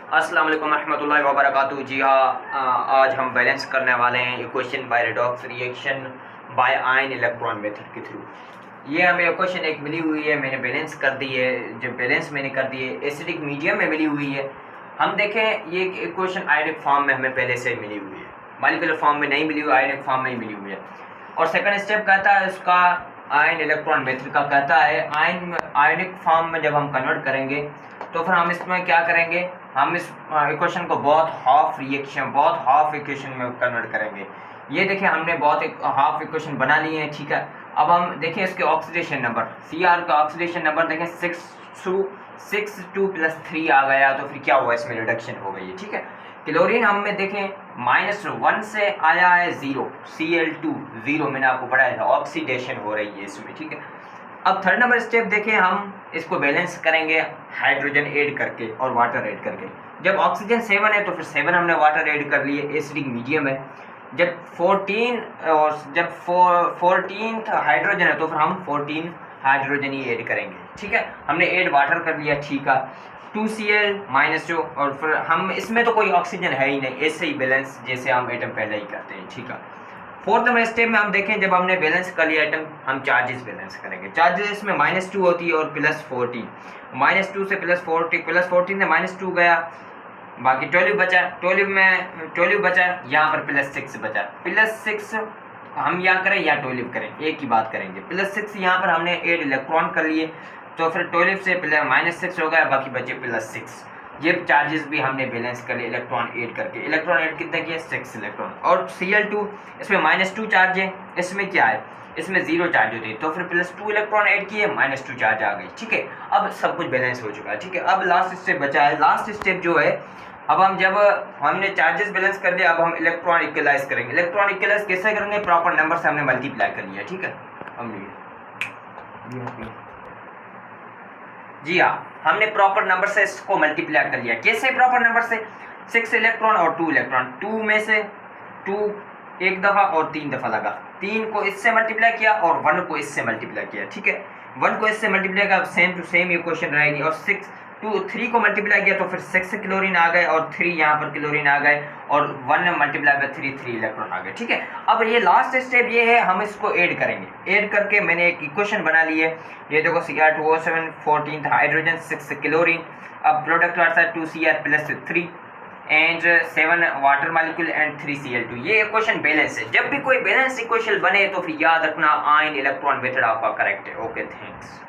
अस्सलाम वालेकुम रहमतुल्लाहि व बरकातुहू। जी हाँ, आज हम बैलेंस करने वाले हैं equation by redox reaction by ion electron method के थ्रू। ये हमें इक्वेशन एक मिली हुई है, मैंने बैलेंस कर दी है। जो बैलेंस मैंने कर दी है एसिडिक मीडियम में मिली हुई है। हम देखें ये इक्वेशन आयनिक फॉर्म में हमें पहले से मिली हुई है, मॉलिक्यूलर फॉर्म में नहीं मिली हुई, आयनिक फॉर्म में ही मिली हुई है। और सेकंड स्टेप कहता है उसका आयन इलेक्ट्रॉन मेथड का, कहता है आयनिक फॉर्म में जब हम कन्वर्ट करेंगे तो फिर हम इसमें क्या करेंगे, हम इस इक्वेशन को बहुत हाफ इक्वेशन में कन्वर्ट करेंगे। ये देखिए हमने बहुत एक हाफ इक्वेशन बना ली है, ठीक है। अब हम देखें इसके ऑक्सीडेशन नंबर, Cr का ऑक्सीडेशन नंबर देखें 6 2 + 3 आ गया, तो फिर क्या हुआ, इसमें रिडक्शन हो गई है, ठीक है। क्लोरीन हम में देखें -1 से आया है 0, Cl2 0, मैंने आपको पढ़ाया था, ऑक्सीडेशन हो रही है इसमें, ठीक है। अब थर्ड नंबर स्टेप देखें, हम इसको बैलेंस करेंगे हाइड्रोजन ऐड करके और वाटर ऐड करके। जब ऑक्सीजन 7 है तो फिर 7 हमने वाटर ऐड कर लिए, एसिडिक मीडियम है। जब 14th हाइड्रोजन है तो फिर हम 14 हाइड्रोजन ही ऐड करेंगे, ठीक है। हमने ऐड वाटर कर लिया, ठीक है। 2Cl -2, और फिर हम इसमें तो कोई ऑक्सीजन है ही नहीं, ऐसे ही बैलेंस जैसे हम एटम पहले ही करते हैं, ठीक है। फोर्थ नंबर स्टेप में हम देखें, जब हमने बैलेंस कर लिया आइटम, हम चार्जेस बैलेंस करेंगे। चार्जेस इसमें -2 होती है और +14, -2 से +14 से -2 गया, बाकी 12 बचा, 12 बचा, यहाँ पर +6 बचा। +6 हम यहाँ करें या 12 करें, एक ही बात करेंगे। +6 यहाँ पर हमने 8 इलेक्ट्रॉन कर लिए, तो फिर 12 से -6 हो गया, बाकी बचे +6। ये चार्जेस भी हमने बैलेंस कर लिए इलेक्ट्रॉन ऐड करके। इलेक्ट्रॉन ऐड कितने किए, 6 इलेक्ट्रॉन। और Cl2 इसमें -2 चार्ज है, इसमें क्या है, इसमें 0 चार्ज होती है, तो फिर +2 इलेक्ट्रॉन ऐड किए, -2 चार्ज आ गई, ठीक है। अब सब कुछ बैलेंस हो चुका है, ठीक है। अब लास्ट स्टेप बचा है। लास्ट स्टेप जो है, अब हम जब हमने चार्जेस बैलेंस कर लिया, अब हम इलेक्ट्रॉन इक्वलाइज करेंगे। इलेक्ट्रॉन इक्वलाइज कैसे करेंगे, प्रॉपर नंबर से हमने मल्टीप्लाई कर लिया, ठीक है। जी हाँ, हमने प्रॉपर नंबर से इसको मल्टीप्लाई कर लिया। कैसे प्रॉपर नंबर से, 6 इलेक्ट्रॉन और 2 इलेक्ट्रॉन, 2 में से 2 एक दफ़ा और 3 दफ़ा लगा, 3 को इससे मल्टीप्लाई किया और 1 को इससे मल्टीप्लाई किया, ठीक है। 1 को इससे मल्टीप्लाई किया, सेम टू सेम ये क्वेश्चन रहेगी। और 3 को मल्टीप्लाई किया तो फिर 6 क्लोरीन आ गए, और 3 यहाँ पर क्लोरीन आ गए, और 1 मल्टीप्लाई बाय 3 इलेक्ट्रॉन आ गए, ठीक है। अब ये लास्ट स्टेप ये है, हम इसको ऐड करेंगे। ऐड करके मैंने एक इक्वेशन बना ली है, ये देखो Cr2O7 14th हाइड्रोजन 6 क्लोरीन। अब प्रोडक्ट आता है 2Cr + 3 and 7 water molecule and 3 Cl2। ये इक्वेशन बैलेंस है। जब भी कोई बैलेंस इक्वेशन बने तो फिर याद रखना आयन इलेक्ट्रॉन मेथड आपका करेक्ट है। Okay, thanks.